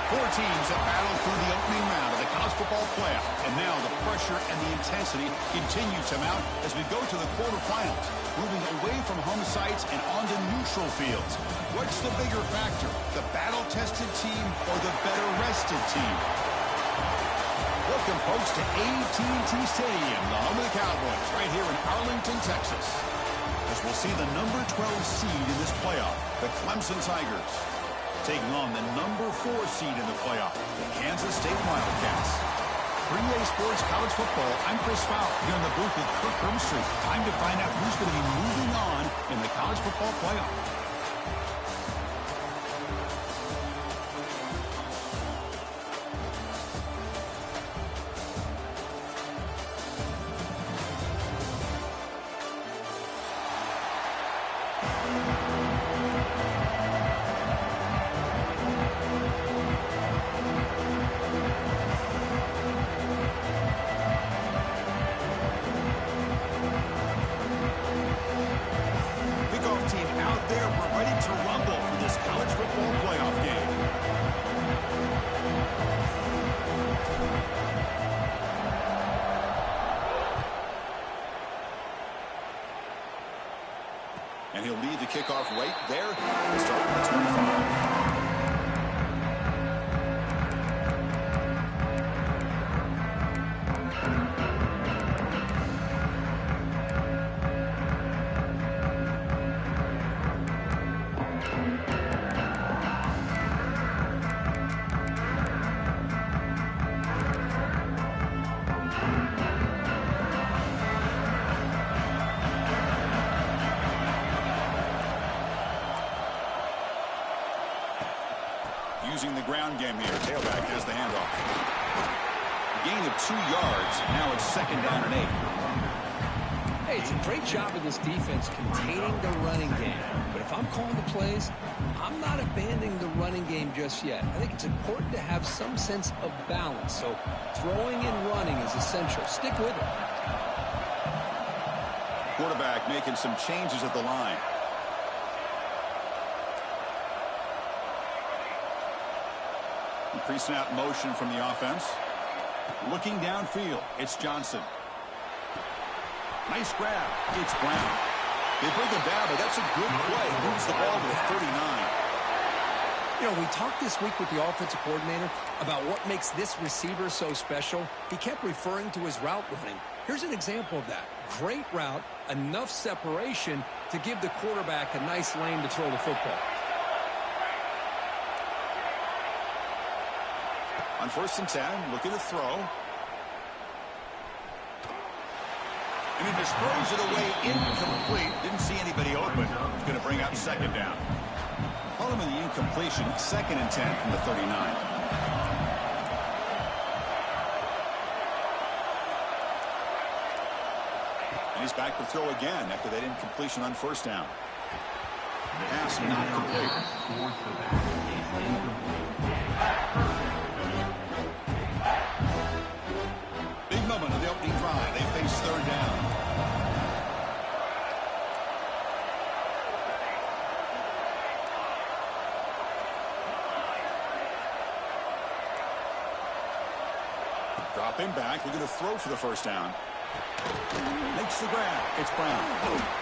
Four teams have battled through the opening round of the college football playoff, and now the pressure and the intensity continue to mount as we go to the quarterfinals, moving away from home sites and onto neutral fields. What's the bigger factor, the battle-tested team or the better-rested team? Welcome, folks, to AT&T Stadium, the home of the Cowboys, right here in Arlington, Texas, as we'll see the number 12 seed in this playoff, the Clemson Tigers, taking on the number 4 seed in the playoff, the Kansas State Wildcats. 3A Sports College Football, I'm Chris Fowler, here in the booth with Kirk Hermstreet. Time to find out who's going to be moving on in the college football playoff. And he'll lead the kickoff right there. Starting at 25. Using the ground game here. Tailback has the handoff. Gain of 2 yards. Now it's 2nd down and 8. Hey, it's a great job of this defense containing the running game. But if I'm calling the plays, I'm not abandoning the running game just yet. I think it's important to have some sense of balance. So throwing and running is essential. Stick with it. Quarterback making some changes at the line. Pre-snap motion from the offense. Looking downfield, it's Johnson. Nice grab. It's Brown. They bring him down, but that's a good play. Moves the ball to the 39. You know, we talked this week with the offensive coordinator about what makes this receiver so special. He kept referring to his route running. Here's an example of that. Great route, enough separation to give the quarterback a nice lane to throw the football. On 1st and 10, looking to throw. And he just throws it away incomplete. Didn't see anybody open. He's going to bring up 2nd down. Following the incompletion, 2nd and 10 from the 39. And he's back to throw again after that incompletion on 1st down. Pass not complete. Moment of the opening drive. They face 3rd down. Drop him back. We're going to throw for the 1st down. Makes the grab. It's Brown.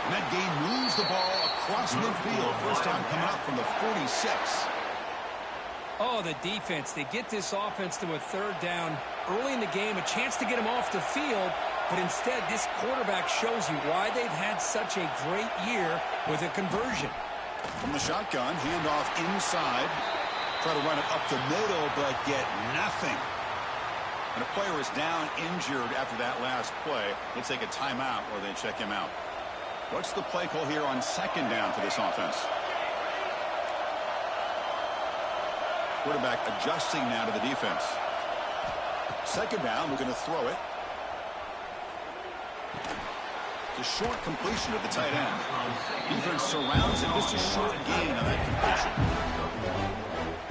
And that game moves the ball across midfield. 1st down coming up from the 46. Oh, the defense. They get this offense to a 3rd down early in the game, a chance to get him off the field, but instead this quarterback shows you why they've had such a great year with a conversion. From the shotgun, handoff inside. Try to run it up the middle, but get nothing. And a player is down injured after that last play. They take a timeout or they check him out. What's the play call here on 2nd down for this offense? Quarterback adjusting now to the defense. 2nd down, we're going to throw it. It's a short completion of the tight end. Defense surrounds him, just a short gain on that completion.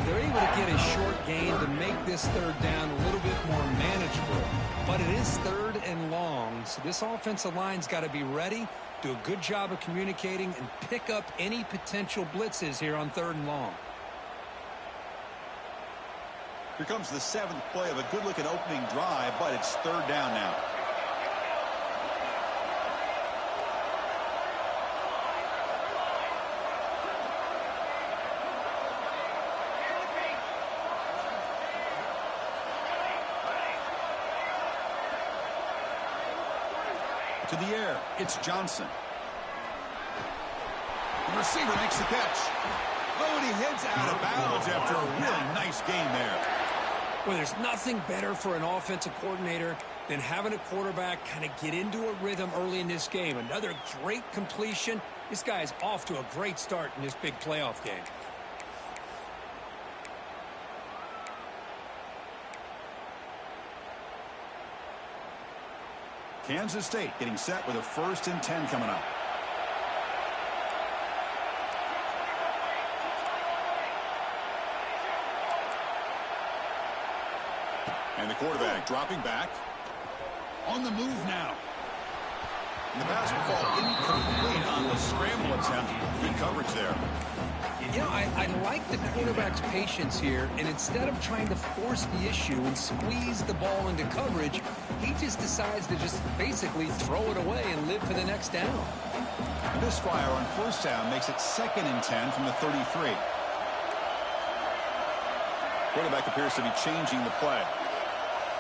They're able to get a short gain to make this 3rd down a little bit more manageable. But it is 3rd and long, so this offensive line's got to be ready, do a good job of communicating, and pick up any potential blitzes here on 3rd and long. Here comes the 7th play of a good-looking opening drive, but it's 3rd down now. To the air, it's Johnson. The receiver makes the catch. Oh, and he heads out of bounds after a really nice gain there. Well, there's nothing better for an offensive coordinator than having a quarterback kind of get into a rhythm early in this game. Another great completion. This guy is off to a great start in this big playoff game. Kansas State getting set with a 1st and 10 coming up. And the quarterback dropping back. On the move now. And the pass will fall incomplete on the scramble attempt. Good coverage there. You know, I like the quarterback's patience here, and instead of trying to force the issue and squeeze the ball into coverage, he just decides to just basically throw it away and live for the next down. Misfire on 1st down makes it 2nd and 10 from the 33. Quarterback appears to be changing the play.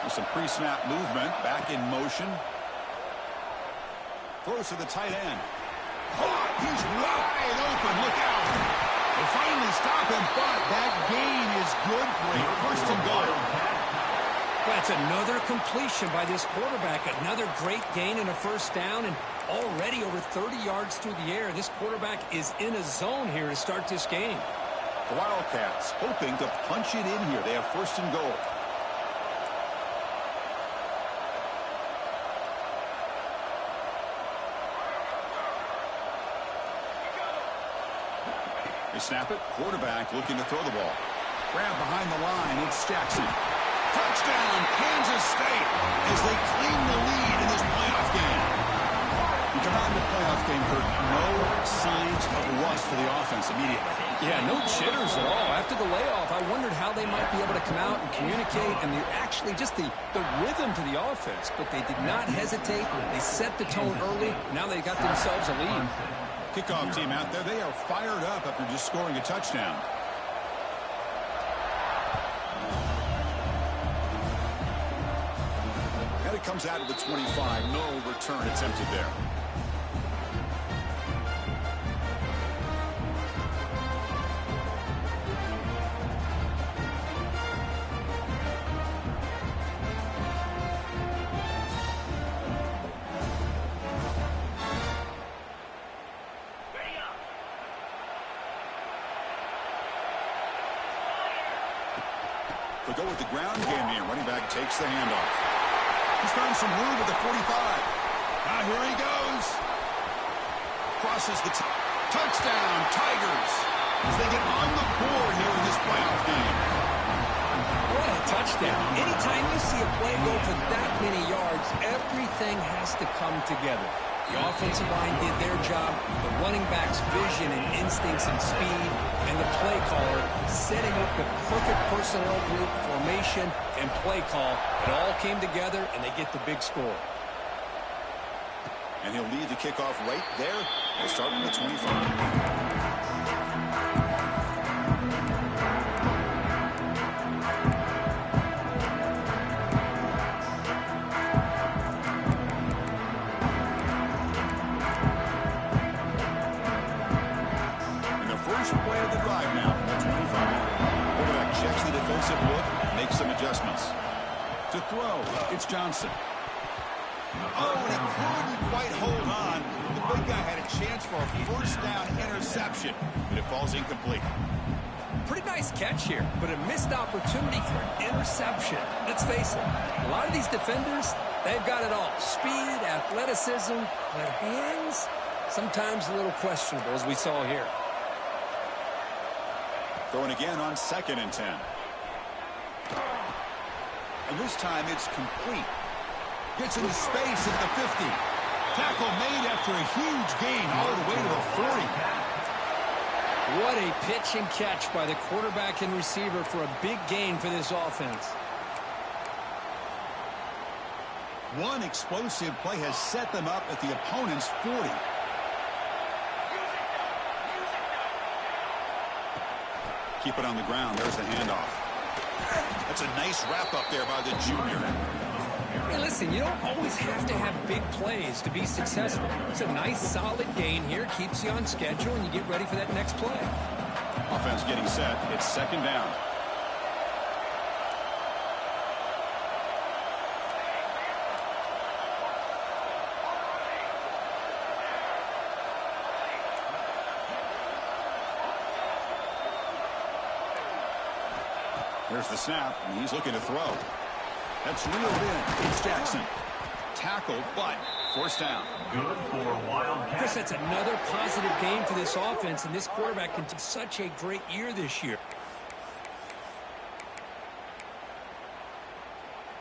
With some pre-snap movement, back in motion. Throws to the tight end. Oh, he's wide open. Look out. They finally stop him, but that gain is good for a 1st and goal. That's another completion by this quarterback. Another great gain and a 1st down, and already over 30 yards through the air. This quarterback is in a zone here to start this game. The Wildcats hoping to punch it in here. They have 1st and goal. They snap it. Quarterback looking to throw the ball. Grab behind the line. It's Jackson. Touchdown, Kansas State, as they claim the lead in this playoff game. And come on to the playoff game, Kurt. No signs of rust for the offense immediately. Yeah, no jitters at all. After the layoff, I wondered how they might be able to come out and communicate, and actually just the rhythm to the offense. But they did not hesitate. They set the tone early. Now they got themselves a lead. Kickoff team out there. They are fired up after just scoring a touchdown. And it comes out of the 25. No return attempted there. They go with the ground game here. Running back takes the handoff. He's found some room at the 45. Now here he goes. Crosses the touchdown, Tigers, as they get on the board here in this playoff game. What a touchdown. Anytime you see a play go for that many yards, everything has to come together. The offensive line did their job, the running back's vision and instincts and speed, and the play caller setting up the perfect personnel group, formation, and play call. It all came together, and they get the big score. And he'll lead the kickoff right there. They'll start from the 25. Play of the drive now from the 25. Quarterback checks the defensive look, makes some adjustments. To throw, it's Johnson. Oh, and he couldn't quite hold on. The big guy had a chance for a 1st down interception, but it falls incomplete. Pretty nice catch here, but a missed opportunity for an interception. Let's face it, a lot of these defenders, they've got it all. Speed, athleticism, their hands, sometimes a little questionable, as we saw here. Throwing again on 2nd and 10. And this time it's complete. Gets into space at the 50. Tackle made after a huge gain all the way to the 40. What a pitch and catch by the quarterback and receiver for a big gain for this offense. One explosive play has set them up at the opponent's 40. Keep it on the ground. There's the handoff. That's a nice wrap up there by the junior. Hey, listen, you don't always have to have big plays to be successful. It's a nice, solid gain here. Keeps you on schedule, and you get ready for that next play. Offense getting set. It's second down. Here's the snap, and he's looking to throw. That's reeled in. It's Jackson. Tackled, but forced down. Good for Wildcats. Chris, that's another positive game for this offense, and this quarterback can take such a great year this year.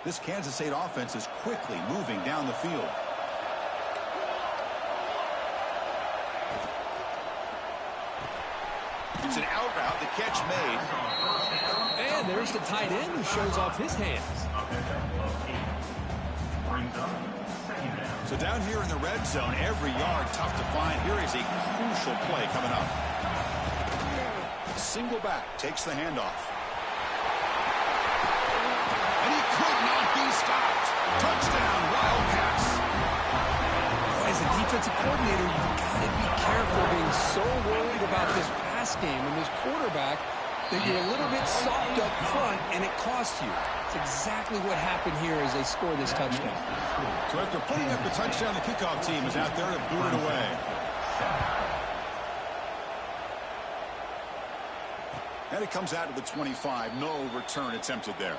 This Kansas State offense is quickly moving down the field. It's an out route. The catch made. And there's the tight end who shows off his hands. So down here in the red zone, every yard tough to find. Here is a crucial play coming up. Single back takes the handoff. And he could not be stopped. Touchdown, Wildcats. As a defensive coordinator, you've got to be careful being so worried about this pass game and this quarterback that you're a little bit soft up front, and it costs you. It's exactly what happened here as they score this touchdown. So after putting up the touchdown, the kickoff team is out there to boot it away. And it comes out to the 25. No return attempted there.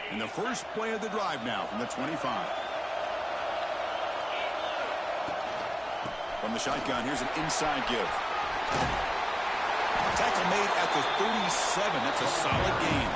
And the first play of the drive now from the 25. From the shotgun, here's an inside give. Tackle made at the 37. That's a solid gain.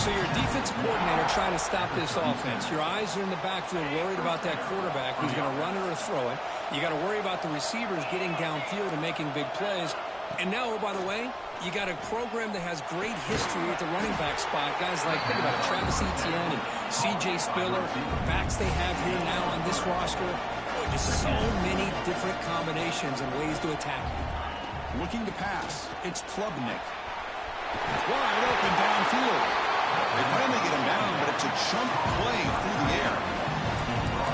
So your defensive coordinator trying to stop this offense. Your eyes are in the backfield worried about that quarterback who's going to run it or throw it. You got to worry about the receivers getting downfield and making big plays. And now, oh, by the way, you got a program that has great history at the running back spot. Guys like, think about it, Travis Etienne and C.J. Spiller, backs they have here now on this roster. Boy, just so many different combinations and ways to attack you. Looking to pass. It's Klubnik. Wide open downfield. They finally get him down, but it's a chunk play through the air.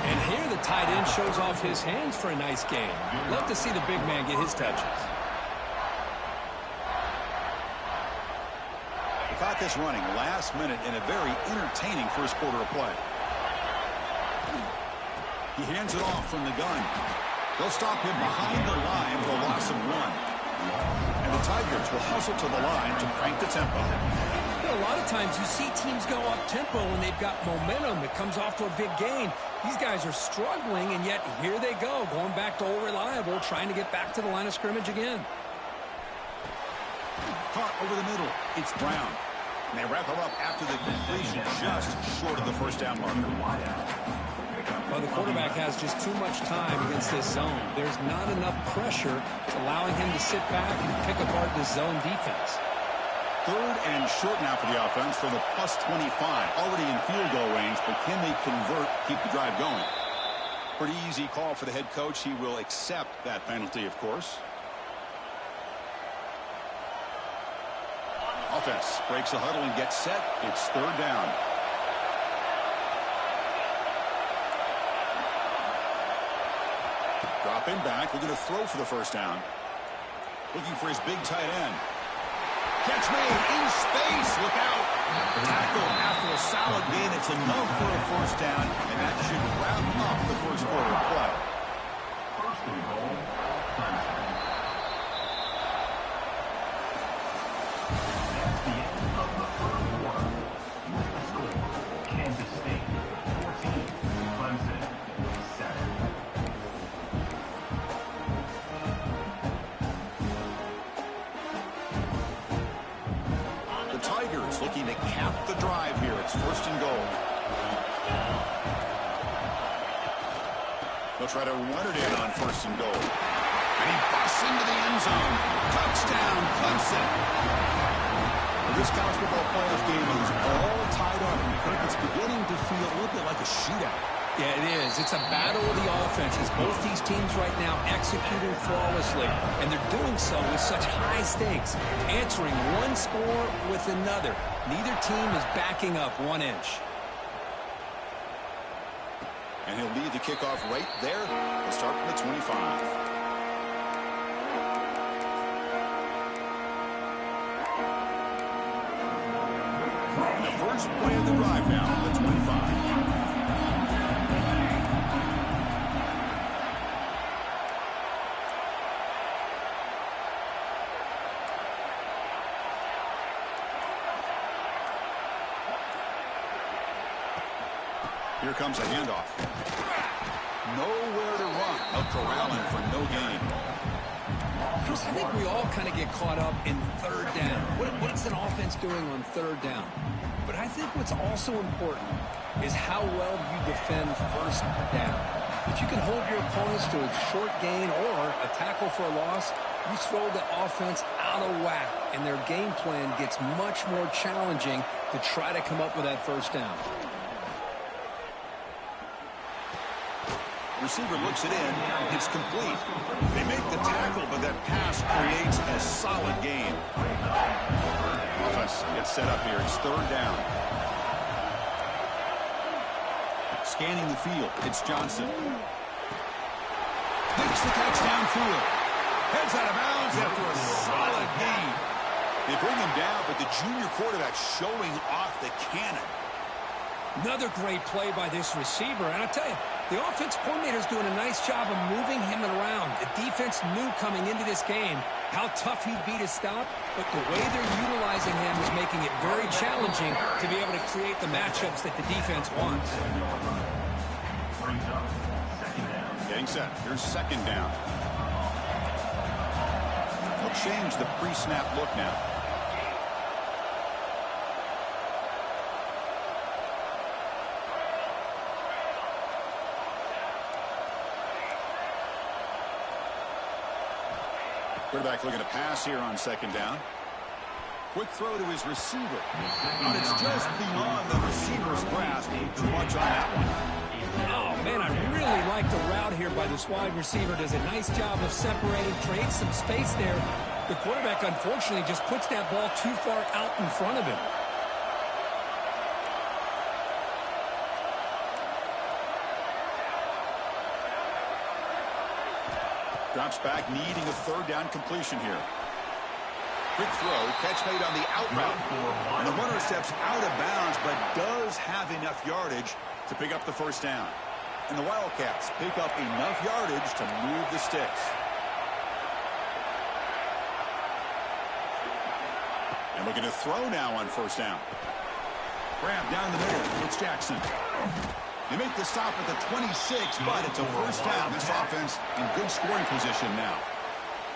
And here the tight end shows off his hands for a nice game. Love to see the big man get his touches. Caught this running last minute in a very entertaining first quarter of play. He hands it off from the gun. They'll stop him behind the line for a loss of 1. And the Tigers will hustle to the line to crank the tempo. You know, a lot of times you see teams go up tempo when they've got momentum. It comes off to a big gain. These guys are struggling, and yet here they go, going back to old reliable, trying to get back to the line of scrimmage again. Caught over the middle. It's Brown. And they wrap him up after the completion, just short of the first down marker. Well, the quarterback has just too much time against this zone. There's not enough pressure allowing him to sit back and pick apart this zone defense. Third and short now for the offense from the plus 25. Already in field goal range, but can they convert, keep the drive going? Pretty easy call for the head coach. He will accept that penalty, of course. Offense breaks the huddle and gets set. It's third down. Dropping back. We're going to throw for the first down. Looking for his big tight end. Catch made in space. Look out. Tackle after a solid gain. It's enough for a first down, and that should wrap up the first quarter of play. First and goal, Clemson. That's the end of the first quarter. With the score, Kansas State 14, Clemson 7. Tigers looking to cap the drive here. It's first and goal. They'll try to run it in on first and goal. And he busts into the end zone. Touchdown, Clemson. This college football playoff game is all tied up. It's beginning to feel a little bit like a shootout. Yeah, it is. It's a battle of the offenses. Both these teams right now executing flawlessly, and they're doing so with such high stakes, answering one score with another. Neither team is backing up 1 inch. And he'll lead the kickoff right there. We'll start from the 25. The first play of the drive now, the 25. Here comes a handoff. Nowhere to run. A corralling for no gain. Chris, I think we all kind of get caught up in third down. What's an offense doing on third down? But I think what's also important is how well you defend first down. If you can hold your opponents to a short gain or a tackle for a loss, you throw the offense out of whack, and their game plan gets much more challenging to try to come up with that first down. Receiver looks it in. It's complete. They make the tackle, but that pass creates a solid gain. Offense gets set up here. It's third down. Scanning the field. It's Johnson. Makes the catch downfield. Heads out of bounds after a solid gain. They bring him down, but the junior quarterback showing off the cannon. Another great play by this receiver. And I'll tell you, the offense coordinator's doing a nice job of moving him around. The defense knew coming into this game how tough he'd be to stop, but the way they're utilizing him is making it very challenging to be able to create the matchups that the defense wants. Getting set. Here's second down. They'll change the pre-snap look now. Quarterback looking to pass here on second down. Quick throw to his receiver. And it's just beyond the receiver's grasp. Too much on that one. Oh, man, I really like the route here by this wide receiver. Does a nice job of separating, creates some space there. The quarterback, unfortunately, just puts that ball too far out in front of him. Drops back, needing a third down completion here. Quick throw, catch made on the out route. And the runner steps out of bounds, but does have enough yardage to pick up the first down. And the Wildcats pick up enough yardage to move the sticks. And looking to throw now on first down. Grab down the middle. It's Jackson. They make the stop at the 26, but it's a first down. This offense in good scoring position now.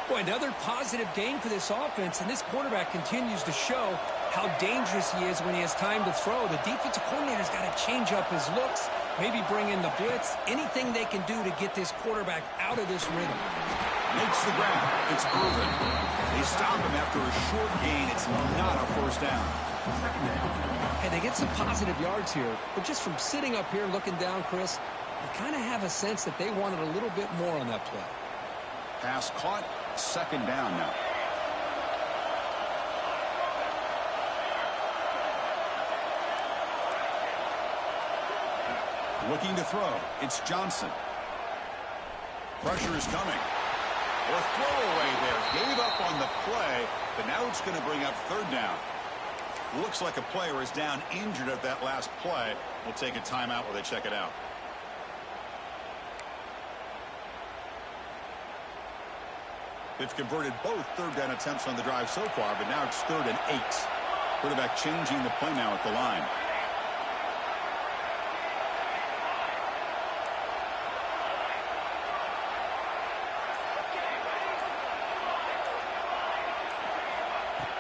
Boy, another positive game for this offense, and this quarterback continues to show how dangerous he is when he has time to throw. The defensive coordinator's got to change up his looks, maybe bring in the blitz, anything they can do to get this quarterback out of this rhythm. Makes the grab. It's Irvin. They stop him after a short gain. It's not a first down. Hey, they get some positive yards here, but just from sitting up here looking down, Chris, you kind of have a sense that they wanted a little bit more on that play. Pass caught. Second down now. Looking to throw. It's Johnson. Pressure is coming. A throwaway there. Gave up on the play, but now it's going to bring up third down. Looks like a player is down injured at that last play. We'll take a timeout while they check it out. They've converted both third down attempts on the drive so far, but now it's 3rd and 8. Quarterback changing the play now at the line.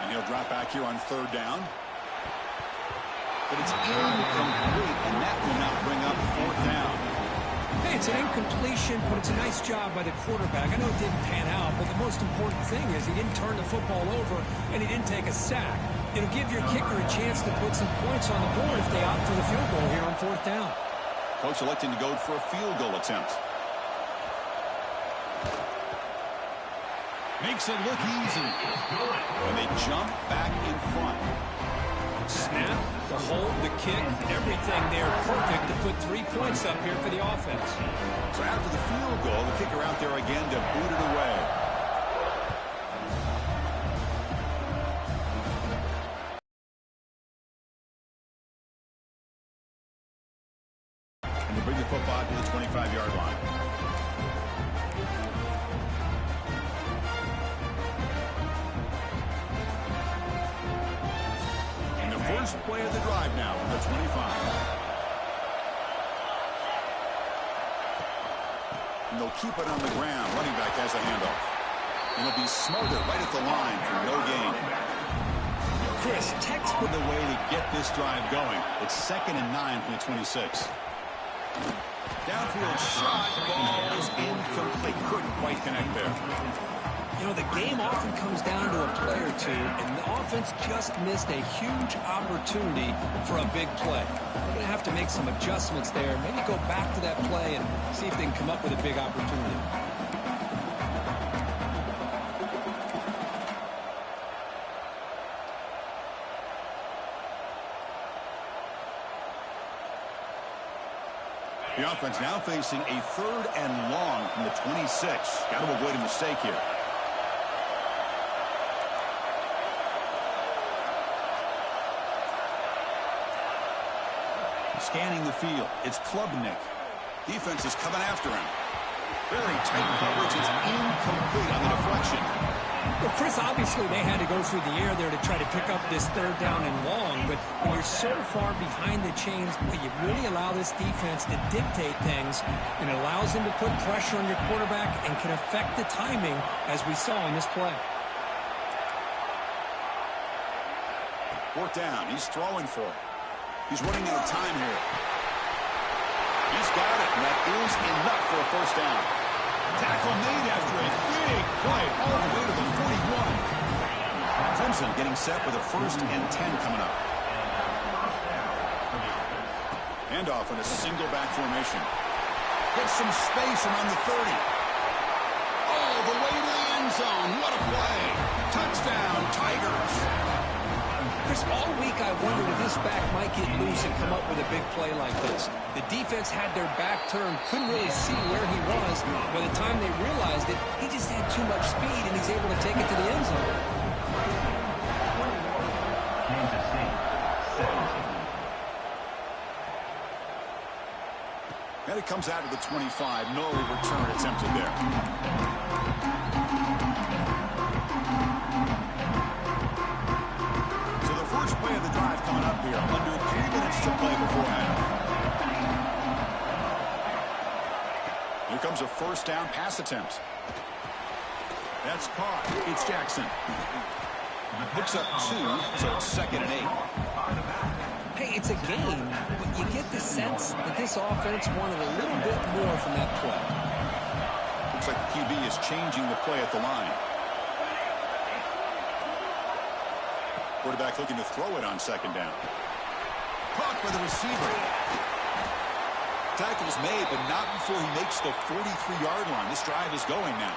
And he'll drop back here on 3rd down. but it's incomplete, and that will now bring up fourth down. Hey, it's an incompletion, but it's a nice job by the quarterback. I know it didn't pan out, but the most important thing is he didn't turn the football over, and he didn't take a sack. It'll give your kicker a chance to put some points on the board if they opt for the field goal here on fourth down. Coach electing to go for a field goal attempt. Makes it look easy. And they jump back in front. Snap, the hold, the kick, everything there perfect to put 3 points up here for the offense. So after the field goal, the kicker out there again to boot it away. And they bring the football to the 25-yard line. First play of the drive now from the 25. And they'll keep it on the ground. Running back has a handoff. And it'll be smothered right at the line for no gain. Chris, textbook the way to get this drive going. It's 2nd and 9 from the 26. Downfield shot, ball is incomplete. Couldn't quite connect there. You know, the game often comes down to a play or two, and the offense just missed a huge opportunity for a big play. They're going to have to make some adjustments there, maybe go back to that play and see if they can come up with a big opportunity. The offense now facing a 3rd and long from the 26. Got to avoid a mistake here. Scanning the field. It's Klubnik. Defense is coming after him. Very tight coverage. It's incomplete on the deflection. Well, Chris, obviously they had to go through the air there to try to pick up this 3rd down and long, but when you're so far behind the chains, well, you really allow this defense to dictate things, and it allows them to put pressure on your quarterback and can affect the timing, as we saw in this play. 4th down. He's throwing for it. He's running out of time here. He's got it, and that is enough for a 1st down. Tackle made after a big play all the way to the 41. Clemson getting set with a 1st and 10 coming up. Handoff in a single back formation. Gets some space around the 30. All the way to the end zone. What a play. Touchdown, Tigers. Chris, all week I wondered if this back might get loose and come up with a big play like this. The defense had their back turned, couldn't really see where he was. By the time they realized it, he just had too much speed, and he's able to take it to the end zone. And it comes out of the 25. No return attempted there. First play of the drive coming up here. Under 3 minutes to play before half. Here comes a 1st down pass attempt. That's caught. It's Jackson. Picks up 2, so it's 2nd and 8. Hey, it's a game, but you get the sense that this offense wanted a little bit more from that play. Looks like the QB is changing the play at the line. Quarterback looking to throw it on 2nd down. Caught by the receiver. Tackle's made, but not before he makes the 43-yard line. This drive is going now.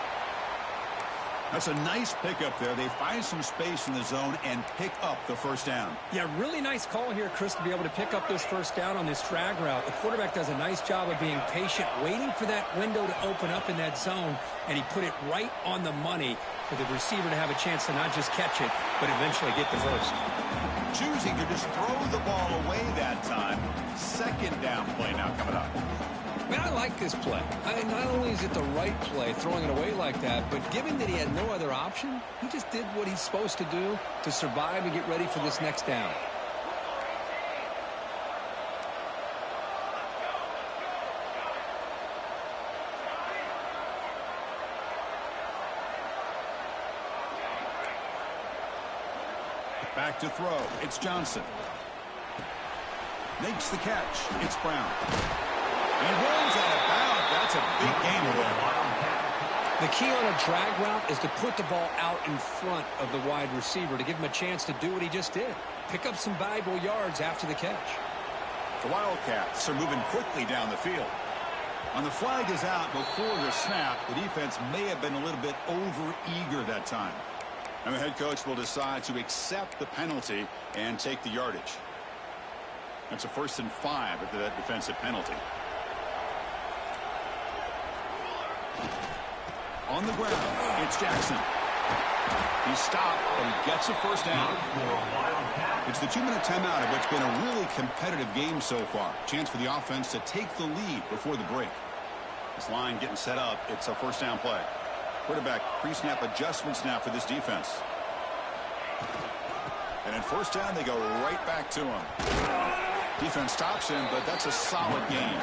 That's a nice pickup there. They find some space in the zone and pick up the 1st down. Yeah, really nice call here, Chris, to be able to pick up this 1st down on this drag route. The quarterback does a nice job of being patient, waiting for that window to open up in that zone, and he put it right on the money for the receiver to have a chance to not just catch it, but eventually get the 1st. Choosing to just throw the ball away that time. 2nd down play now coming up. Man, I like this play. Not only is it the right play, throwing it away like that, but given that he had no other option, he just did what he's supposed to do to survive and get ready for this next down. Back to throw. It's Johnson. Makes the catch. It's Brown. He runs out of bounds. That's a big gain away. The key on a drag route is to put the ball out in front of the wide receiver to give him a chance to do what he just did. Pick up some valuable yards after the catch. The Wildcats are moving quickly down the field. When the flag is out before the snap, the defense may have been a little bit over-eager that time. And the head coach will decide to accept the penalty and take the yardage. That's a 1st and 5 after that defensive penalty. On the ground, it's Jackson. He's stopped, but he gets a 1st down. It's the 2-minute timeout of what's been a really competitive game so far. Chance for the offense to take the lead before the break. This line getting set up. It's a 1st down play. Quarterback pre-snap adjustments now for this defense. And in 1st down, they go right back to him. Defense stops him, but that's a solid game.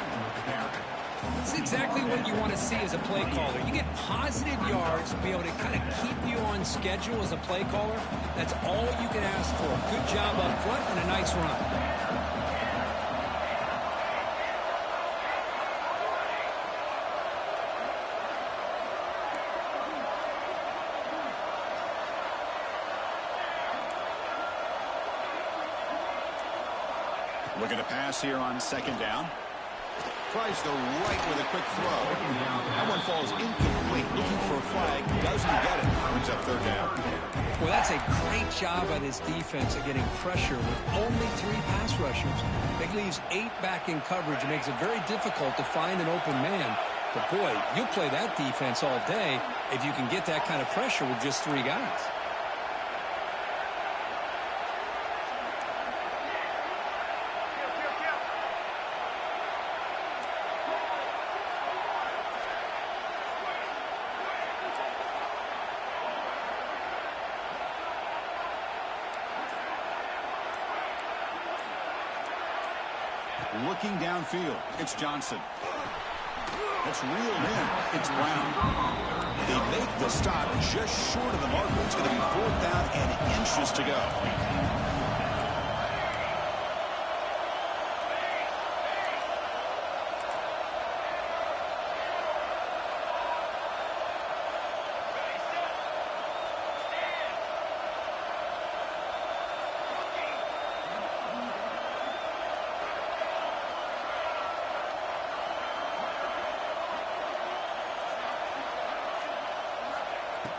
It's exactly what you want to see as a play caller. You get positive yards, be able to kind of keep you on schedule as a play caller. That's all you can ask for. Good job up front and a nice run. Looking to pass here on 2nd down. Tries the right with a quick throw. That one falls incomplete. Looking for a flag. Doesn't get it. Brings up 3rd down. Well, that's a great job by this defense of getting pressure with only 3 pass rushers. It leaves 8 back in coverage. It makes it very difficult to find an open man. But, boy, you'll play that defense all day if you can get that kind of pressure with just 3 guys. Looking downfield, it's Johnson. It's reeled in. It's Brown. They make the stop just short of the marker. It's going to be 4th down and inches to go.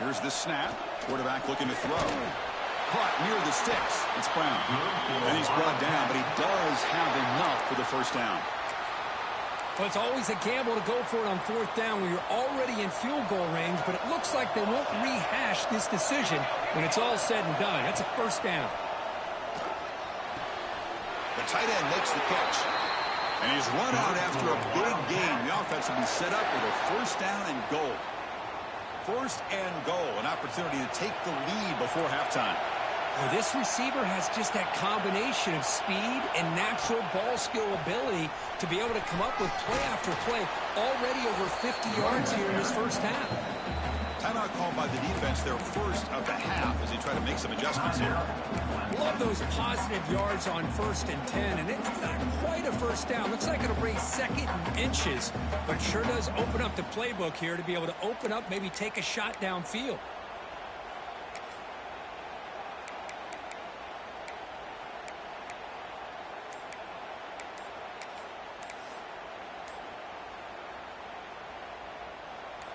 Here's the snap. Quarterback looking to throw. Caught near the sticks. It's Brown. And he's brought down, but he does have enough for the 1st down. Well, it's always a gamble to go for it on 4th down when you're already in field goal range, but it looks like they won't rehash this decision when it's all said and done. That's a 1st down. The tight end makes the catch. And he's run out after a big gain. The offense will be set up with a 1st down and goal. 1st and goal, an opportunity to take the lead before halftime. Well, this receiver has just that combination of speed and natural ball skill ability to be able to come up with play after play. Already over 50 yards here in this 1st half. Timeout called by the defense, their 1st of the half as they try to make some adjustments here. Love those positive yards on 1st and 10, and it's not quite a 1st down. Looks like it'll bring 2nd and inches, but sure does open up the playbook here to be able to open up, maybe take a shot downfield.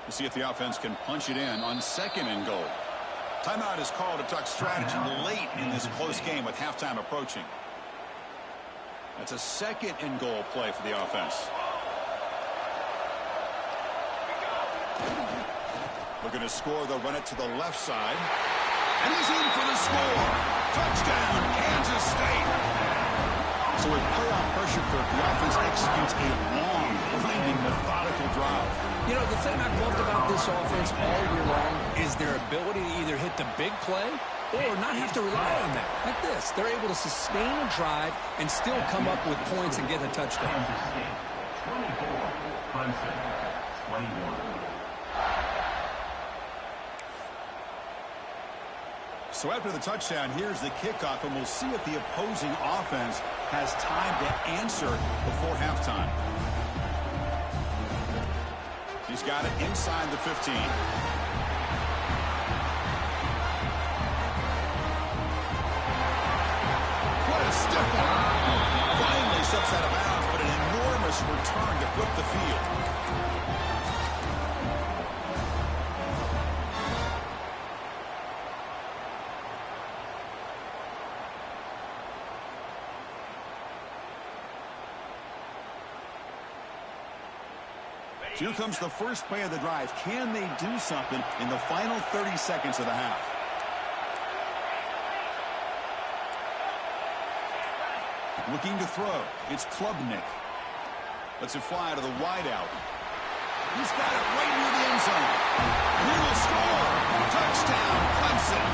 We'll see if the offense can punch it in on 2nd and goal. Timeout is called to talk strategy late in this close game with halftime approaching. That's a 2nd and goal play for the offense. Looking to score, they'll run it to the left side. And he's in for the score. Touchdown, Kansas State. So with playoff pressure, the offense executes a long, winding, methodical drive. You know, the thing I've loved about this offense all year long is their ability to either hit the big play or not have to rely on that. Like this, they're able to sustain a drive and still come up with points and get a touchdown. 24, Clemson, 21. So after the touchdown, here's the kickoff, and we'll see if the opposing offense has time to answer before halftime. He's got it inside the 15. What a stiff one. Finally steps out of bounds, but an enormous return to flip the field. Here comes the first play of the drive. Can they do something in the final 30 seconds of the half? Looking to throw. It's Klubnik. Lets it fly to the wideout. He's got it right near the end zone. He will score. Touchdown, Clemson.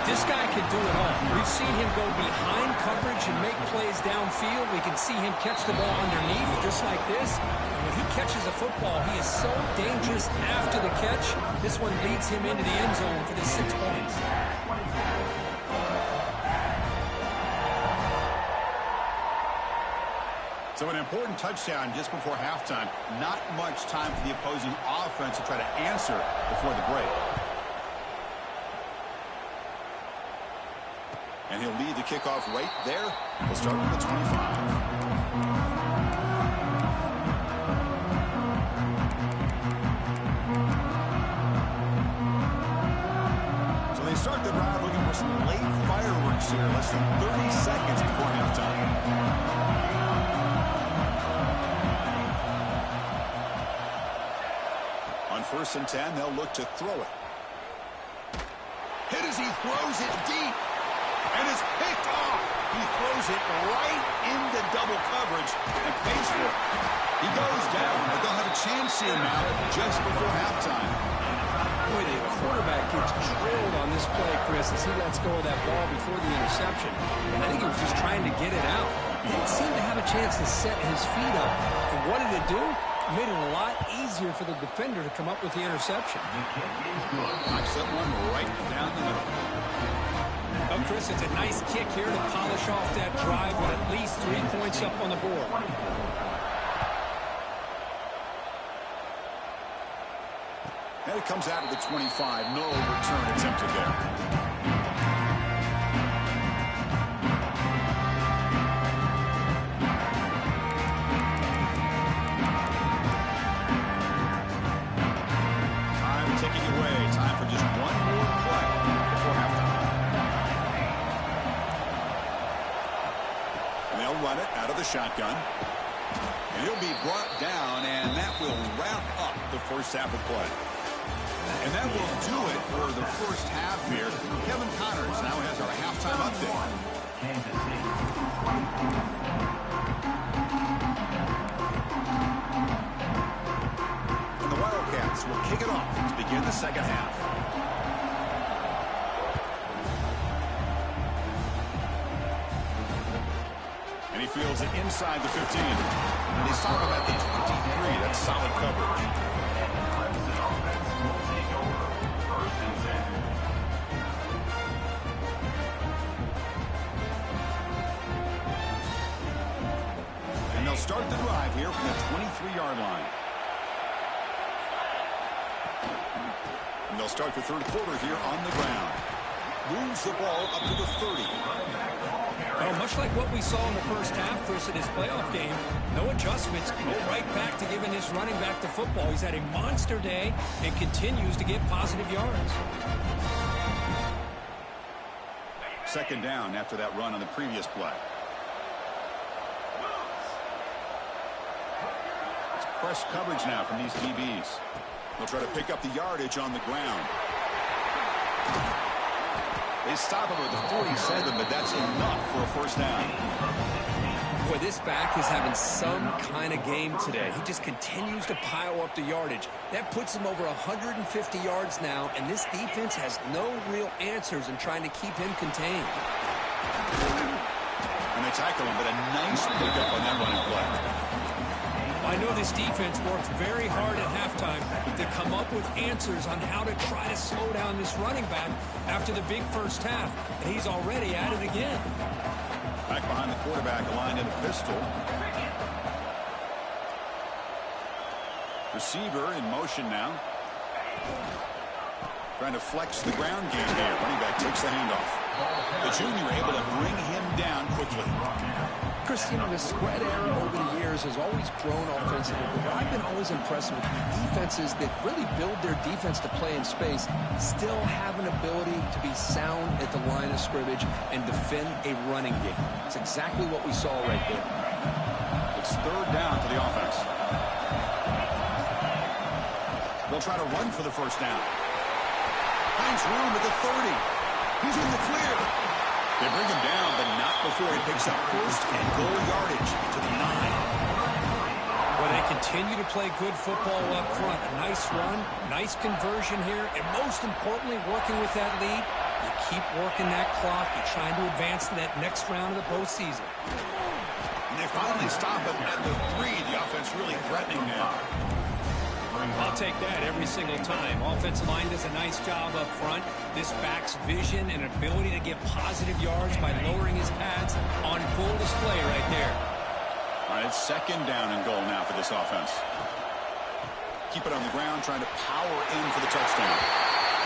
This guy can do it all. We've seen him go behind coverage and make plays downfield. We can see him catch the ball underneath just like this. And when he catches a football, he is so dangerous after the catch. This one leads him into the end zone for the 6 points. So an important touchdown just before halftime. Not much time for the opposing offense to try to answer before the break. And he'll lead the kickoff right there. We'll start with the 25. So they start the drive looking for some late fireworks here. Less than 30 seconds before halftime. On 1st and 10, they'll look to throw it. Hit as he throws it deep. And is picked off. He throws it right into double coverage and pays for it. He goes down, but they'll have a chance here now just before halftime. Boy, the quarterback gets drilled on this play, Chris, as he lets go of that ball before the interception. I think he was just trying to get it out. He didn't seem to have a chance to set his feet up. And what did it do? It made it a lot easier for the defender to come up with the interception. Knocks that one right down the middle. Oh, Chris, it's a nice kick here to polish off that drive with at least 3 points up on the board. And it comes out of the 25. No return attempted there. Time ticking away. Time for just one more play before halftime. Run it out of the shotgun. And he'll be brought down, and that will wrap up the first half of play. And that will do it for the first half here. Kevin Connors now has our halftime update. And the Wildcats will kick it off to begin the second half. And he fields it inside the 15. And he's talking about the 23. That's solid coverage. And they'll start the drive here from the 23-yard line. And they'll start the third quarter here on the ground. Moves the ball up to the 30. Well, much like what we saw in the first half, Chris, in his playoff game, no adjustments, go right back to giving his running back the football. He's had a monster day and continues to get positive yards. Second down after that run on the previous play. It's press coverage now from these DBs. They'll try to pick up the yardage on the ground. They stop him at the 47, but that's enough for a first down. Boy, this back is having some kind of game today. He just continues to pile up the yardage. That puts him over 150 yards now, and this defense has no real answers in trying to keep him contained. And they tackle him, but a nice pickup on that running play. I know this defense worked very hard at halftime to come up with answers on how to try to slow down this running back after the big first half, and he's already at it again. Back behind the quarterback, aligned in a pistol. Receiver in motion now. Trying to flex the ground game here. Running back takes the handoff. The junior able to bring him down quickly. Christian, the spread era over the years has always grown offensively, but I've been always impressed with defenses that really build their defense to play in space, still have an ability to be sound at the line of scrimmage and defend a running game. It's exactly what we saw right there. It's third down for the offense. They'll try to run for the first down. Finds room at the 30. He's in the clear. They bring him down, but not before he picks up first and goal yardage to the 9. Well, they continue to play good football up front. A nice run, nice conversion here, and most importantly, working with that lead, you keep working that clock. You're trying to advance to that next round of the postseason. And they finally stop him at the 3. The offense really threatening now. I'll take that every single time. Offensive line does a nice job up front. This back's vision and ability to get positive yards by lowering his pads on full display right there. All right, it's second down and goal now for this offense. Keep it on the ground, trying to power in for the touchdown.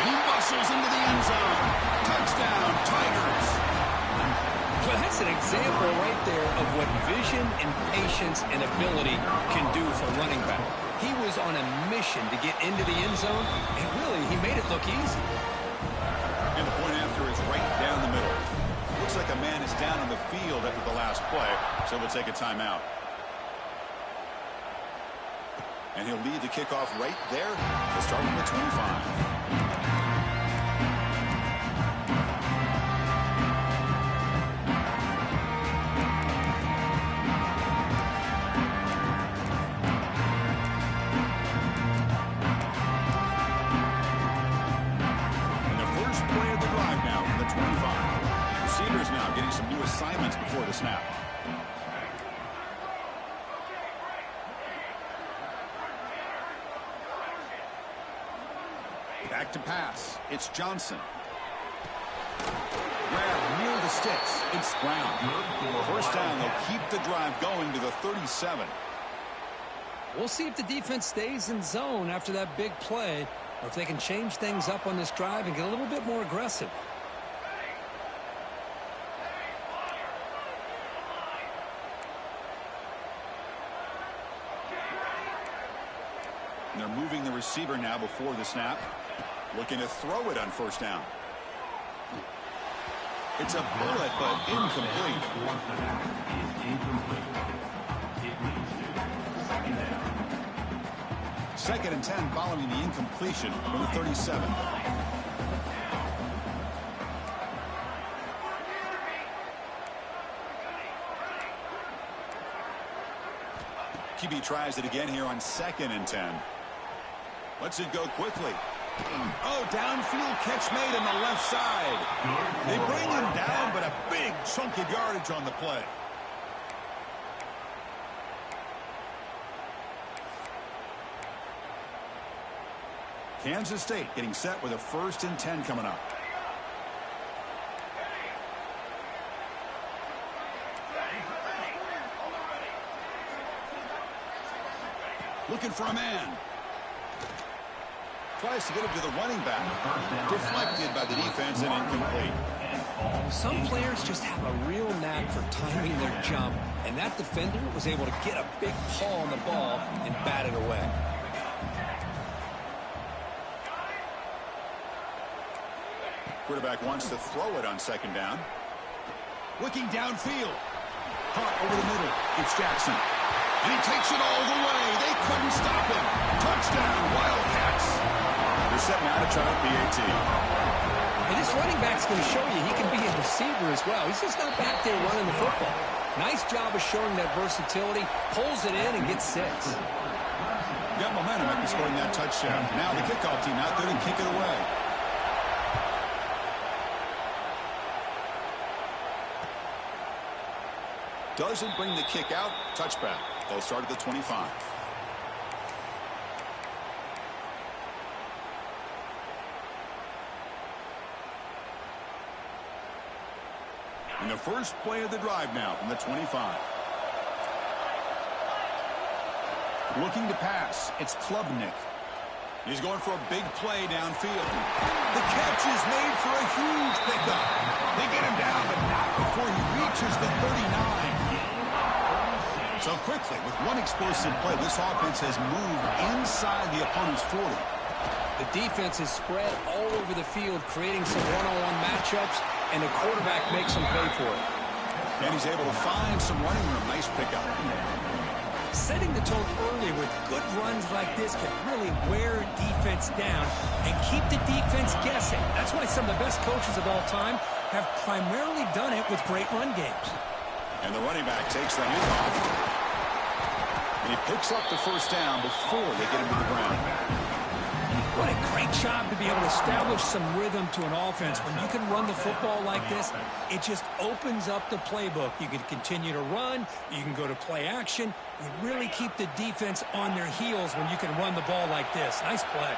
And he muscles into the end zone. Touchdown, Tigers. Well, that's an example right there of what vision and patience and ability can do for running back. He was on a mission to get into the end zone, and really, he made it look easy. And the point after is right down the middle. Looks like a man is down on the field after the last play, so we'll take a timeout. And he'll lead the kickoff right there to start on the 25. Assignments before the snap. Back to pass. It's Johnson. Grab near the sticks. It's Brown. First down. They'll keep the drive going to the 37. We'll see if the defense stays in zone after that big play, or if they can change things up on this drive and get a little bit more aggressive. And they're moving the receiver now before the snap. Looking to throw it on first down. It's a bullet, but incomplete. Second and 10 following the incompletion from the 37. QB tries it again here on second and 10. Lets it go quickly. Oh, downfield catch made on the left side. They bring him down, but a big chunk of yardage on the play. Kansas State getting set with a first and 10 coming up. Looking for a man. Tries to get him to the running back. Deflected by the defense and incomplete. Some players just have a real knack for timing their jump, and that defender was able to get a big paw on the ball and bat it away. Quarterback wants to throw it on second down. Looking downfield. Caught over the middle. It's Jackson. And he takes it all the way. They couldn't stop him. Touchdown, Wildcats. They're setting out to try a PAT. And this running back's going to show you he can be a receiver as well. He's just not back there running the football. Nice job of showing that versatility. Pulls it in and gets 6. Got momentum after scoring that touchdown. Now the kickoff team out there to kick it away. Doesn't bring the kick out. Touchback. They'll start at the 25. And the first play of the drive now from the 25. Looking to pass. It's Klubnik. He's going for a big play downfield. The catch is made for a huge pickup. They get him down, but not before he reaches the 39. So quickly, with one explosive play, this offense has moved inside the opponent's 40. The defense is spread all over the field, creating some one-on-one matchups, and the quarterback makes them pay for it. And he's able to find some running room. Nice pickup. Setting the tone early with good runs like this can really wear defense down and keep the defense guessing. That's why some of the best coaches of all time have primarily done it with great run games. And the running back takes the handoff. And he picks up the first down before they get him to the ground. What a great job to be able to establish some rhythm to an offense. When you can run the football like this, it just opens up the playbook. You can continue to run. You can go to play action. You really keep the defense on their heels when you can run the ball like this. Nice play.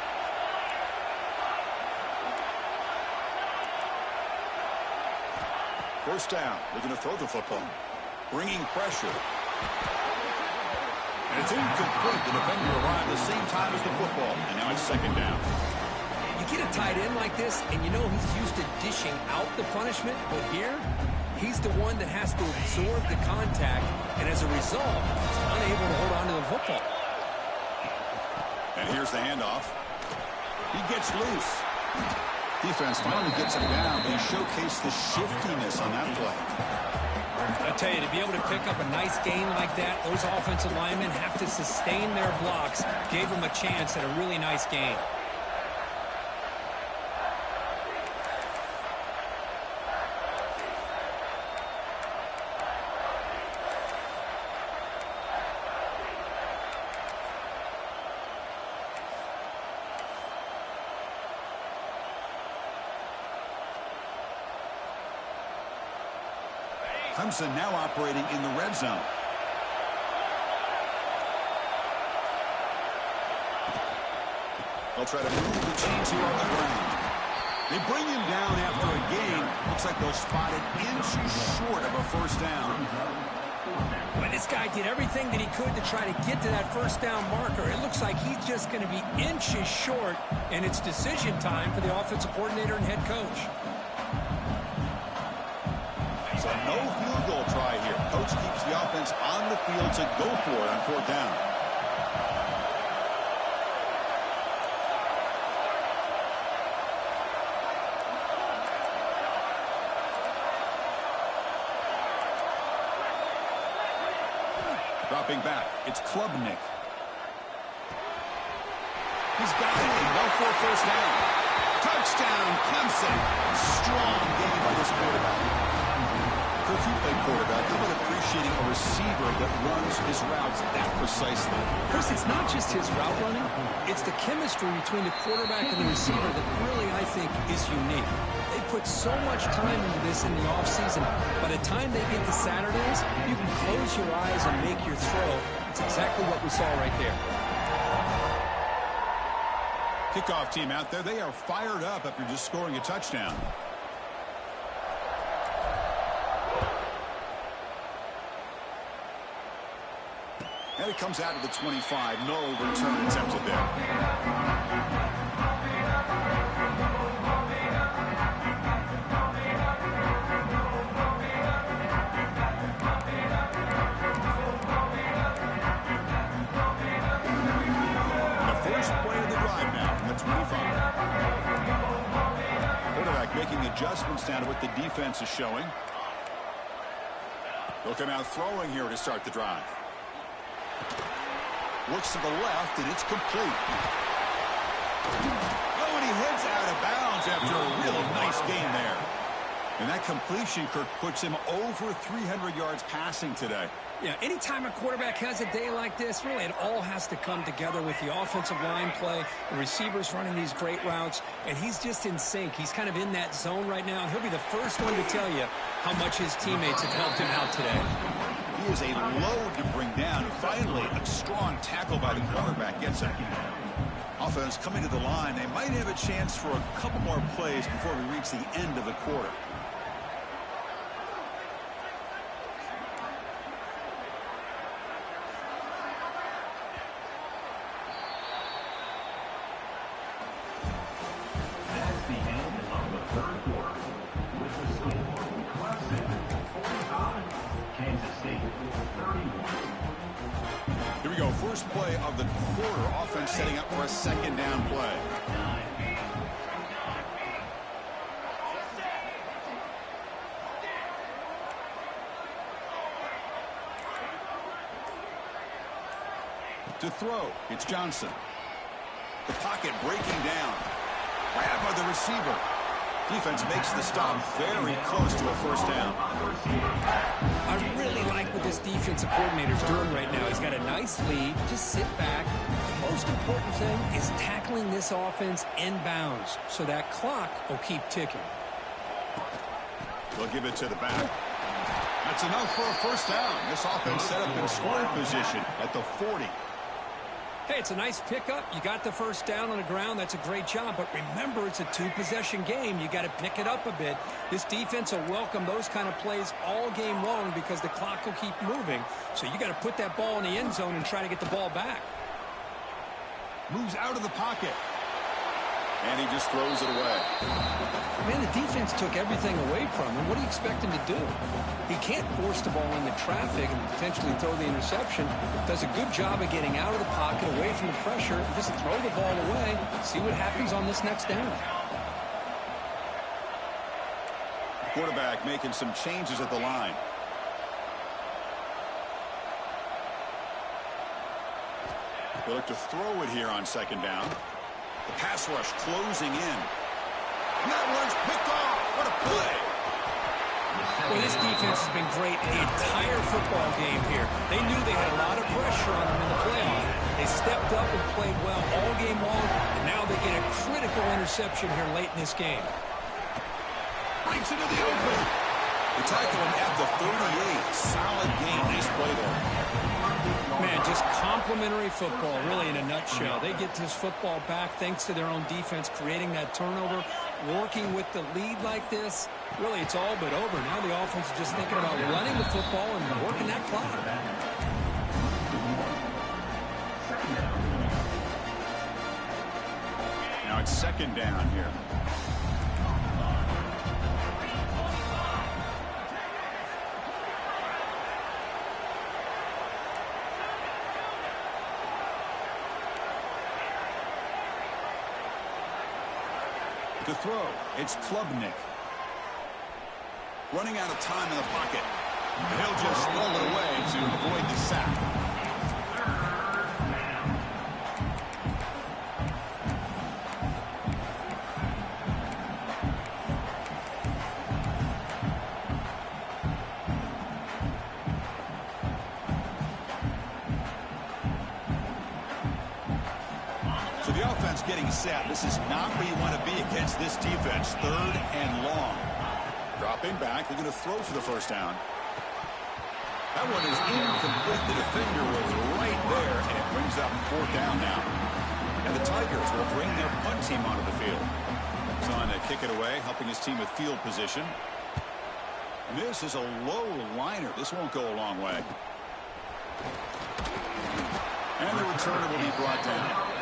First down. They're going to throw the football. Bringing pressure. And it's incomplete. The defender arrived the same time as the football. And now it's second down. You get a tight end like this, and you know he's used to dishing out the punishment. But here, he's the one that has to absorb the contact. And as a result, he's unable to hold on to the football. And here's the handoff. He gets loose. Defense finally gets him down, but he showcased the shiftiness on that play. I tell you, to be able to pick up a nice gain like that, those offensive linemen have to sustain their blocks. Gave them a chance at a really nice gain. Clemson now operating in the red zone. They'll try to move the chains here on the ground. They bring him down after a gain. Looks like they'll spot it inches short of a first down. But this guy did everything that he could to try to get to that first down marker. It looks like he's just going to be inches short, and it's decision time for the offensive coordinator and head coach. So no field goal try here. Coach keeps the offense on the field to go for it on fourth down. Dropping back, it's Klubnik. He's got it, and go for a first down. Touchdown, Clemson. Strong game by this quarterback. If you play quarterback, how about appreciating a receiver that runs his routes that precisely? Chris, it's not just his route running. It's the chemistry between the quarterback and the receiver that really, I think, is unique. They put so much time into this in the offseason. By the time they get to Saturdays, you can close your eyes and make your throw. It's exactly what we saw right there. Kickoff team out there, they are fired up after just scoring a touchdown. And it comes out to the 25. No return attempted there. The first play of the drive now from the 25. Quarterback making adjustments down to what the defense is showing. They'll come out throwing here to start the drive. Looks to the left, and it's complete. Oh, and he heads out of bounds after a real nice gain there. And that completion, Kirk, puts him over 300 yards passing today. Yeah, anytime a quarterback has a day like this, really it all has to come together with the offensive line play, the receivers running these great routes, and he's just in sync. He's kind of in that zone right now, and he'll be the first one to tell you how much his teammates have helped him out today. He is a load to bring down. Finally, a strong tackle by the cornerback gets him. Offense coming to the line. They might have a chance for a couple more plays before we reach the end of the quarter. That's the end of the third quarter. With the score, Clemson 45, Kansas State 31. Here we go. First play of the quarter. Offense setting up for a second down play. To throw, it's Johnson. The pocket breaking down. Grabbed by the receiver. Defense makes the stop very close to a first down. I really like what this defensive coordinator's doing right now. He's got a nice lead. Just sit back. The most important thing is tackling this offense inbounds so that clock will keep ticking. They'll give it to the back. That's enough for a first down. This offense set up in scoring position at the 40. Hey, it's a nice pickup. You got the first down on the ground. That's a great job. But remember, it's a two-possession game. You got to pick it up a bit. This defense will welcome those kind of plays all game long because the clock will keep moving. So you got to put that ball in the end zone and try to get the ball back. Moves out of the pocket. And he just throws it away. Man, the defense took everything away from him. What do you expect him to do? He can't force the ball into traffic and potentially throw the interception. Does a good job of getting out of the pocket, away from the pressure, just throw the ball away, see what happens on this next down. Quarterback making some changes at the line. They look to throw it here on second down. The pass rush closing in. And that one's picked off. What a play. Well, this defense has been great the entire football game here. They knew they had a lot of pressure on them in the playoff. They stepped up and played well all game long, and now they get a critical interception here late in this game. Breaks into the open. They tackle him at the 38. Solid game. Nice play there. Man, just complimentary football, really, in a nutshell. They get this football back thanks to their own defense, creating that turnover, working with the lead like this. Really, it's all but over. Now the offense is just thinking about running the football and working that clock. Now it's second down here. To throw, it's Klubnik. Running out of time in the pocket. And he'll just roll it away to avoid the sack. So the offense getting set. This is not where you want to be against this defense. Third and long. Dropping back. They're going to throw for the first down. That one is incomplete. The defender was right there, and it brings up fourth down now. And the Tigers will bring their punt team onto the field. It's on to kick it away, helping his team with field position. And this is a low liner. This won't go a long way. And the returner will be brought down.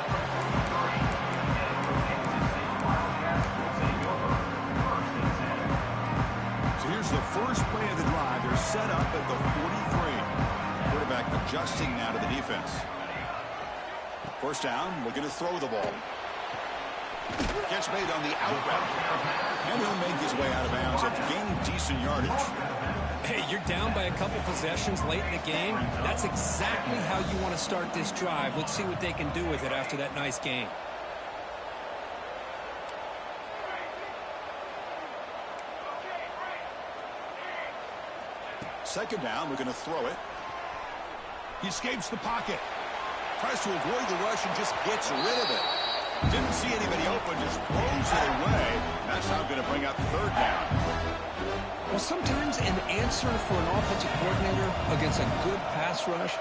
So here's the first play of the drive. They're set up at the 43. Quarterback adjusting now to the defense. First down, looking to throw the ball. Catch made on the out route. And he'll make his way out of bounds after gaining decent yardage. Hey, you're down by a couple possessions late in the game. That's exactly how you want to start this drive. Let's see what they can do with it after that nice game. Second down, we're going to throw it. He escapes the pocket. Tries to avoid the rush and just gets rid of it. Didn't see anybody open, just throws it away. And that's now going to bring up third down. Well, sometimes an answer for an offensive coordinator against a good pass rush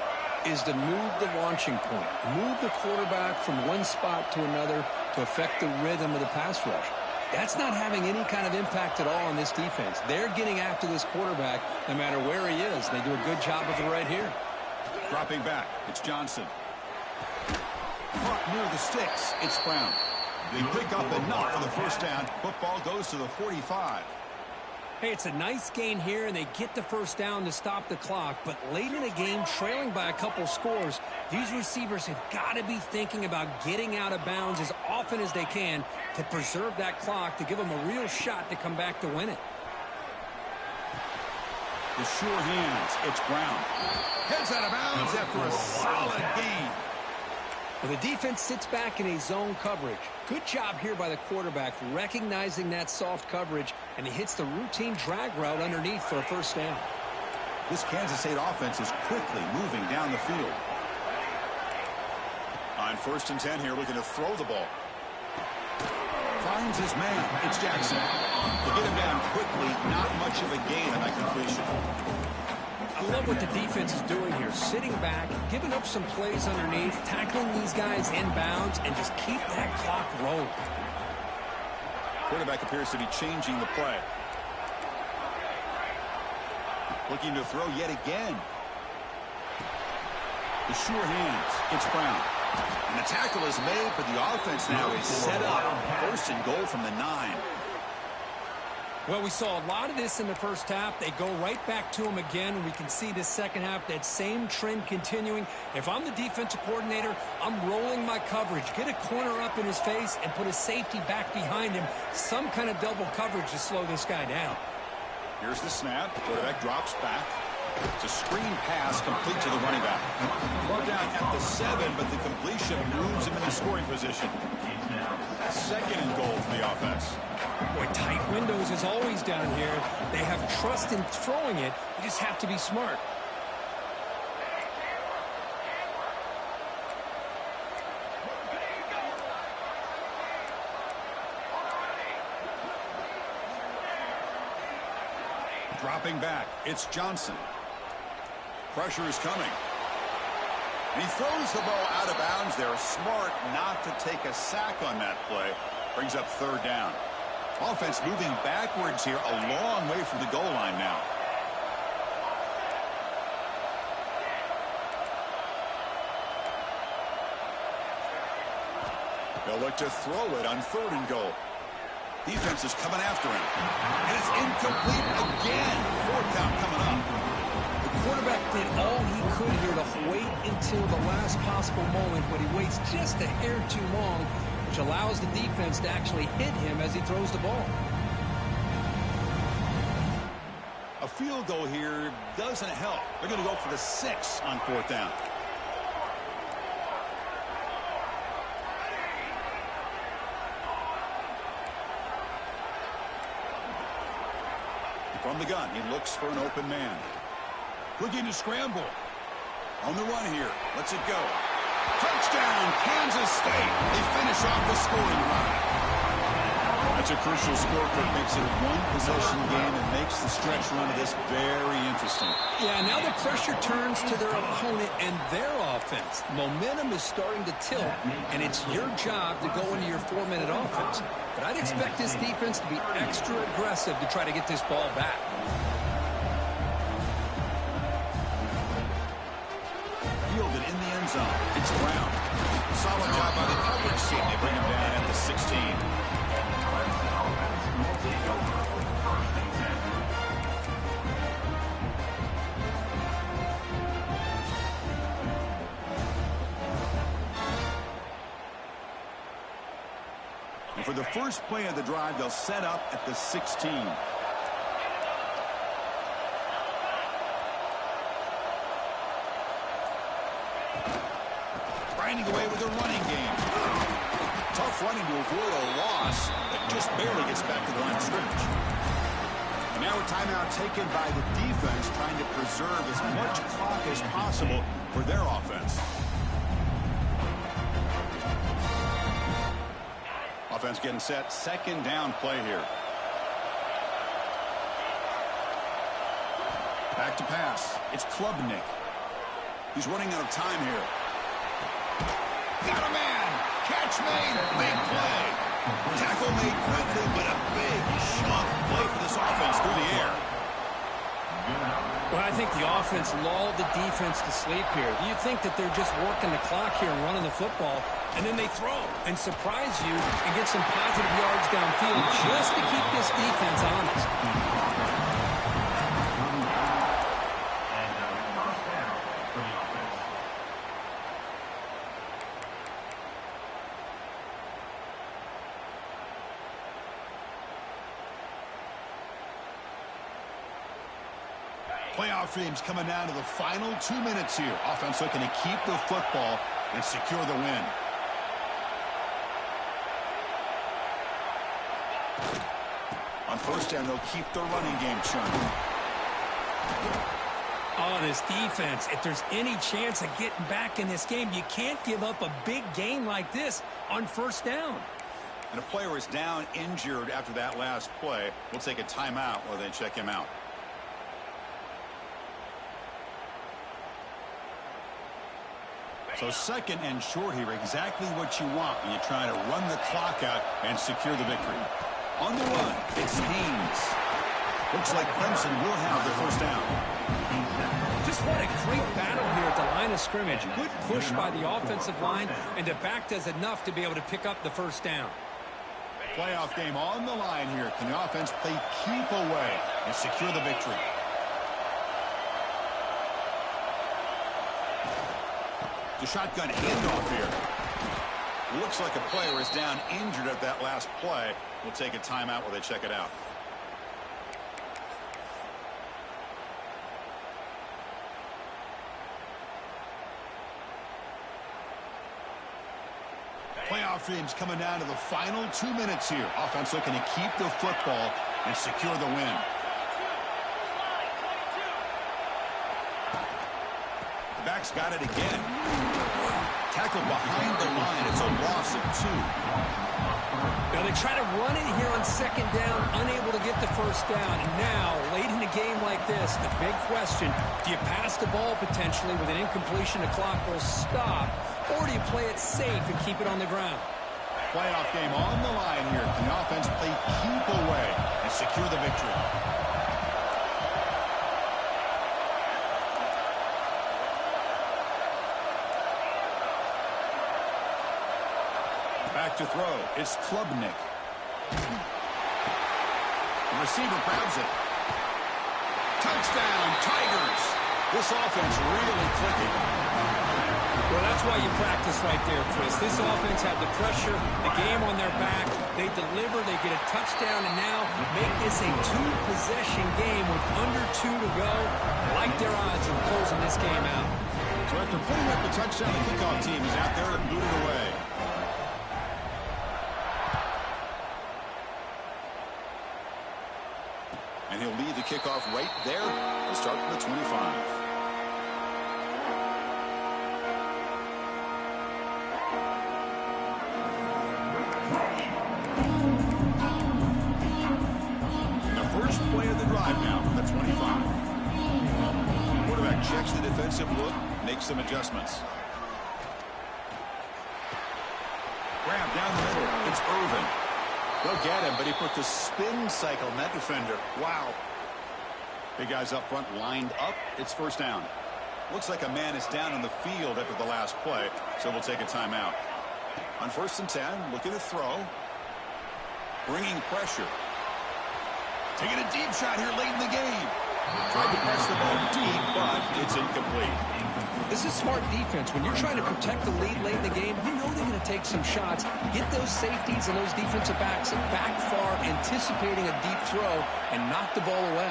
is to move the launching point, move the quarterback from one spot to another to affect the rhythm of the pass rush. That's not having any kind of impact at all on this defense. They're getting after this quarterback no matter where he is. They do a good job of it right here. Dropping back, it's Johnson. Caught near the sticks, it's Brown. They pick up enough for the first down. Football goes to the 45. Hey, it's a nice gain here, and they get the first down to stop the clock. But late in the game, trailing by a couple scores, these receivers have got to be thinking about getting out of bounds as often as they can to preserve that clock, to give them a real shot to come back to win it. The sure hands, it's Brown. Heads out of bounds after a solid gain. Well, the defense sits back in a zone coverage. Good job here by the quarterback recognizing that soft coverage, and he hits the routine drag route underneath for a first down. This Kansas State offense is quickly moving down the field. On 1st and 10 here, looking to throw the ball. Finds his man. It's Jackson. They get him down quickly. Not much of a gain on that completion. I love what the defense is doing here. Sitting back, giving up some plays underneath, tackling these guys inbounds, and just keep that clock rolling. Quarterback appears to be changing the play. Looking to throw yet again. The sure hands. It's Brown. And the tackle is made, but the offense now is set up. 1st and goal from the 9. Well, we saw a lot of this in the first half. They go right back to him again. We can see this second half, that same trend continuing. If I'm the defensive coordinator, I'm rolling my coverage. Get a corner up in his face and put a safety back behind him. Some kind of double coverage to slow this guy down. Here's the snap. Quarterback drops back. It's a screen pass complete to the running back. Brought down at the 7, but the completion moves him in the scoring position. 2nd and goal for the offense. Boy, tight windows is always down here. They have trust in throwing it. You just have to be smart. Dropping back, it's Johnson. Pressure is coming. And he throws the ball out of bounds. They're smart not to take a sack on that play. Brings up 3rd down. Offense moving backwards here, a long way from the goal line now. They'll look to throw it on 3rd and goal. Defense is coming after him. And it's incomplete again. 4th down coming up. The quarterback did all he could here to wait until the last possible moment, but he waits just a hair too long, which allows the defense to actually hit him as he throws the ball. A field goal here doesn't help. They're going to go for the 6 on 4th down. From the gun, he looks for an open man. Looking to scramble. On the run here. Lets it go. Touchdown, Kansas State. They finish off the scoring drive. That's a crucial score that makes it a one-possession game and makes the stretch run of this very interesting. Yeah, now the pressure turns to their opponent and their offense. Momentum is starting to tilt, and it's your job to go into your 4-minute offense. But I'd expect this defense to be extra aggressive to try to get this ball back. Fielded in the end zone. It's Brown. Solid job by the coverage team. They bring him down at the 16. And for the first play of the drive, they'll set up at the 16. Grinding away with a running game. Tough running to avoid a loss that just barely gets back to the line of scrimmage. And now a timeout taken by the defense, trying to preserve as much clock as possible for their offense. Offense getting set. Second down play here. Back to pass. It's Klubnik. He's running out of time here. Got a man. Catch made. Big play. Tackle made quickly, but a big chunk play for this offense through the air. Well, I think the offense lulled the defense to sleep here. You think that they're just working the clock here and running the football, and then they throw and surprise you and get some positive yards downfield just to keep this defense honest. Playoff teams coming down to the final 2 minutes here. Offense looking to keep the football and secure the win. On first down, they'll keep the running game churning. Oh, this defense, if there's any chance of getting back in this game, you can't give up a big gain like this on first down. And a player is down injured after that last play. We'll take a timeout while they check him out. So second and short here, exactly what you want when you try to run the clock out and secure the victory. On the run, it's Haynes. Looks like Clemson will have the first down. Just what a great battle here at the line of scrimmage. Good push by the offensive line, and the back does enough to be able to pick up the first down. Playoff game on the line here. Can the offense play keep away and secure the victory? The shotgun handoff here. Looks like a player is down injured at that last play. We'll take a timeout while they check it out. Playoff teams coming down to the final 2 minutes here. Offense looking to keep the football and secure the win. The back's got it again. Tackled behind the line. It's a loss of 2. Now they try to run it here on second down, unable to get the first down. And now, late in a game like this, the big question, do you pass the ball potentially with an incompletion? The clock will stop. Or do you play it safe and keep it on the ground? Playoff game on the line here. Can the offense play keep away and secure the victory? Back to throw. It's Klubnik. The receiver grabs it. Touchdown, Tigers. This offense really clicking. Well, that's why you practice right there, Chris. This offense had the pressure, the game on their back. They deliver, they get a touchdown, and now make this a 2-possession game with under 2 to go. Like their odds of closing this game out. So after putting up the touchdown, the kickoff team is out there and booted away. And he'll lead the kickoff right there to start from the 25. Play of the drive now from the 25. Quarterback checks the defensive look, makes some adjustments. Grab down the middle. It's Irvin. They'll get him, but he put the spin cycle on that defender. Wow. Big guys up front lined up. It's first down. Looks like a man is down on the field after the last play, so we'll take a timeout. On first and 10, looking to throw. Bringing pressure. Taking a deep shot here late in the game. Tried to pass the ball deep, but it's incomplete. This is smart defense. When you're trying to protect the lead late in the game, you know they're going to take some shots. Get those safeties and those defensive backs back far, anticipating a deep throw, and knock the ball away.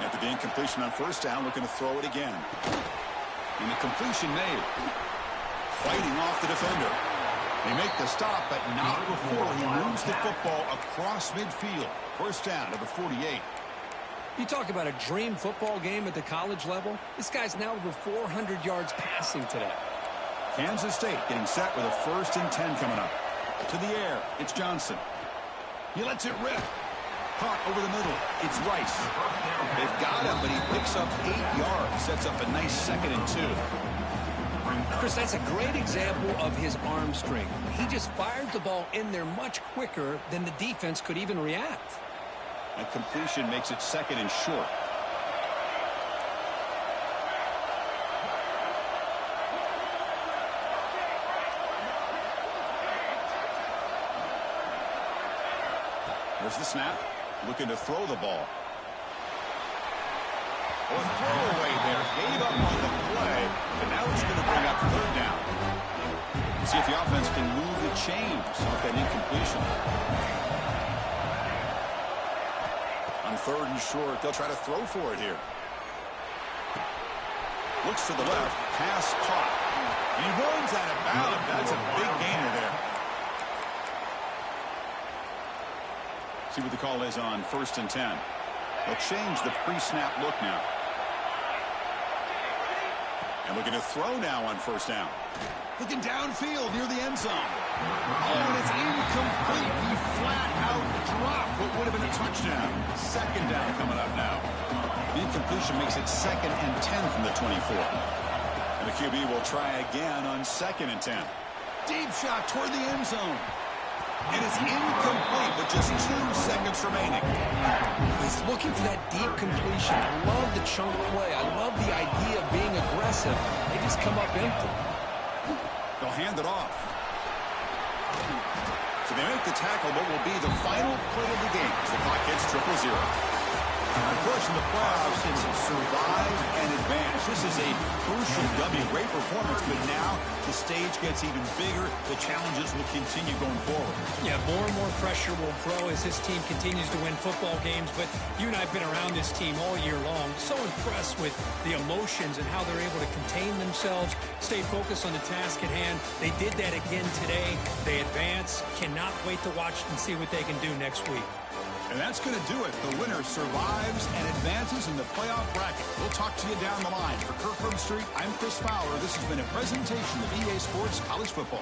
After the incompletion on first down, looking to throw it again. And the completion made. Fighting off the defender. They make the stop, but not before he moves the football across midfield. First down to the 48. You talk about a dream football game at the college level. This guy's now over 400 yards passing today. Kansas State getting set with a 1st and 10 coming up. To the air, it's Johnson. He lets it rip. Caught over the middle. It's Rice. They've got him, but he picks up 8 yards. Sets up a nice 2nd and 2. Chris, that's a great example of his arm strength. He just fired the ball in there much quicker than the defense could even react. That completion makes it 2nd and short. There's the snap. Looking to throw the ball. Or throwaway there. Gave up on the play. And now it's going to bring up 3rd down. See if the offense can move the chains off that incompletion. On 3rd and short, they'll try to throw for it here. Looks to the left. Pass caught. And he runs out of bounds. That's a big gainer there. See what the call is on 1st and 10. They'll change the pre-snap look now. And looking to throw now on 1st down. Looking downfield near the end zone. Oh, and it's incomplete. He flat out dropped what would have been a touchdown. 2nd down coming up now. The incompletion makes it 2nd and 10 from the 24. And the QB will try again on 2nd and 10. Deep shot toward the end zone. And it's incomplete with just 2 seconds remaining. He's looking for that deep completion. I love the chunk play. I love the idea of being aggressive. They just come up empty. They'll hand it off. So they make the tackle, what will be the final play of the game as the clock hits 0-0. Of course, in the playoffs, it's survive and advance. This is a crucial W. Great performance, but now the stage gets even bigger. The challenges will continue going forward. Yeah, more and more pressure will grow as this team continues to win football games. But you and I have been around this team all year long. So impressed with the emotions and how they're able to contain themselves, stay focused on the task at hand. They did that again today. They advance. Cannot wait to watch and see what they can do next week. And that's going to do it. The winner survives and advances in the playoff bracket. We'll talk to you down the line. For Kirk Herbstreit, I'm Chris Fowler. This has been a presentation of EA Sports College Football.